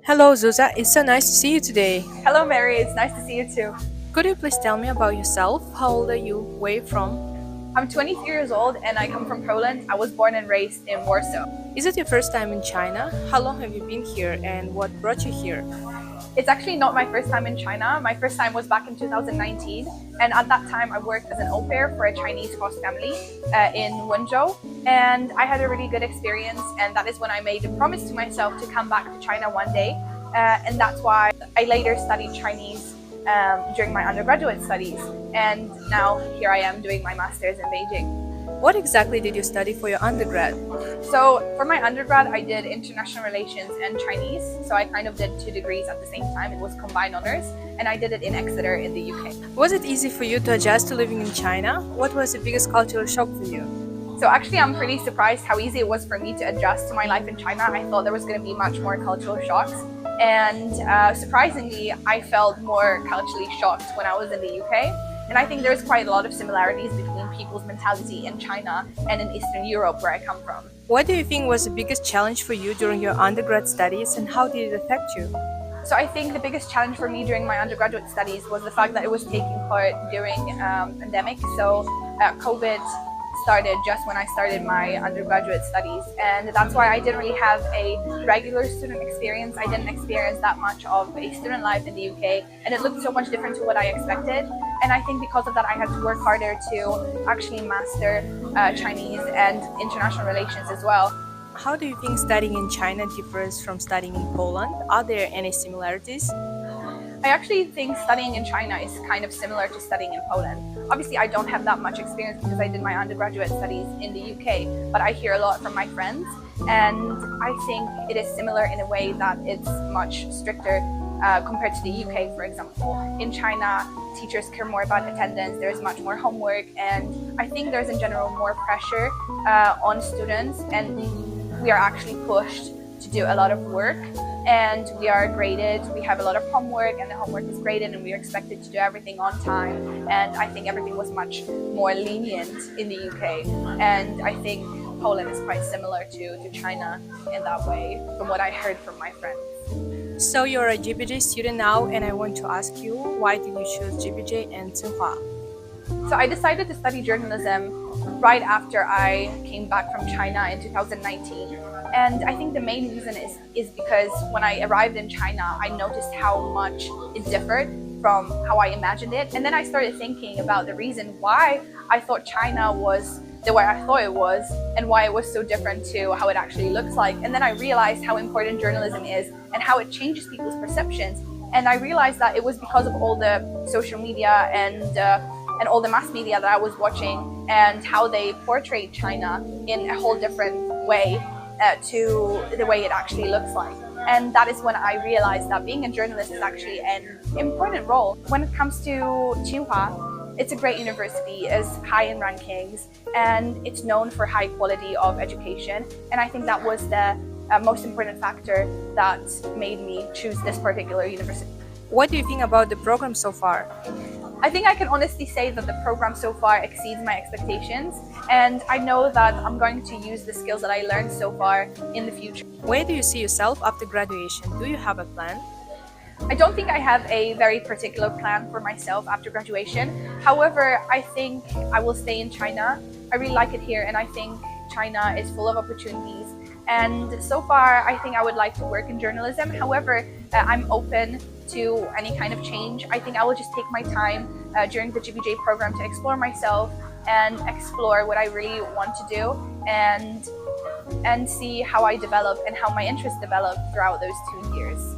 Hello, Zuza. It's so nice to see you today. Hello, Mary. It's nice to see you too. Could you please tell me about yourself? How old are you? Where are you from? I'm 23 years old and I come from Poland. I was born and raised in Warsaw. Is it your first time in China? How long have you been here and what brought you here? It's actually not my first time in China. My first time was back in 2019. And at that time, I worked as an au pair for a Chinese host family in Wenzhou. And I had a really good experience. And that is when I made a promise to myself to come back to China one day. And that's why I later studied Chinese during my undergraduate studies. And now here I am doing my master's in Beijing. What exactly did you study for your undergrad? So for my undergrad, I did international relations and Chinese. So I kind of did 2 degrees at the same time. It was combined honors, and I did it in Exeter in the UK. Was it easy for you to adjust to living in China? What was the biggest cultural shock for you? So actually, I'm pretty surprised how easy it was for me to adjust to my life in China. I thought there was going to be much more cultural shocks. And surprisingly, I felt more culturally shocked when I was in the UK. And I think there's quite a lot of similarities between people's mentality in China and in Eastern Europe, where I come from. What do you think was the biggest challenge for you during your undergrad studies and how did it affect you? So I think the biggest challenge for me during my undergraduate studies was the fact that it was taking part during pandemic. So COVID started just when I started my undergraduate studies, and that's why I didn't really have a regular student experience. I didn't experience that much of a student life in the UK, and it looked so much different to what I expected. And I think because of that, I had to work harder to actually master Chinese and international relations as well. How do you think studying in China differs from studying in Poland? Are there any similarities? I actually think studying in China is kind of similar to studying in Poland. Obviously, I don't have that much experience because I did my undergraduate studies in the UK, but I hear a lot from my friends, and I think it is similar in a way that it's much stricter compared to the UK, for example. In China, teachers care more about attendance, there's much more homework, and I think there's in general more pressure on students, and we are actually pushed to do a lot of work. And we are graded, we have a lot of homework, and the homework is graded, and we are expected to do everything on time. And I think everything was much more lenient in the UK. And I think Poland is quite similar to China in that way, from what I heard from my friends. So you're a GBJ student now, and I want to ask you, why did you choose GBJ and Tsinghua? So I decided to study journalism right after I came back from China in 2019. And I think the main reason is because when I arrived in China, I noticed how much it differed from how I imagined it. And then I started thinking about the reason why I thought China was the way I thought it was and why it was so different to how it actually looks like. And then I realized how important journalism is and how it changes people's perceptions. And I realized that it was because of all the social media and all the mass media that I was watching and how they portrayed China in a whole different way to the way it actually looks like. And that is when I realized that being a journalist is actually an important role. When it comes to Tsinghua, it's a great university, it's high in rankings, and it's known for high quality of education. And I think that was the most important factor that made me choose this particular university. What do you think about the program so far? I think I can honestly say that the program so far exceeds my expectations, and I know that I'm going to use the skills that I learned so far in the future. Where do you see yourself after graduation? Do you have a plan? I don't think I have a very particular plan for myself after graduation. However, I think I will stay in China. I really like it here, and I think China is full of opportunities. And so far, I think I would like to work in journalism. However, I'm open to any kind of change. I think I will just take my time during the GBJ program to explore myself and explore what I really want to do and see how I develop and how my interests develop throughout those 2 years.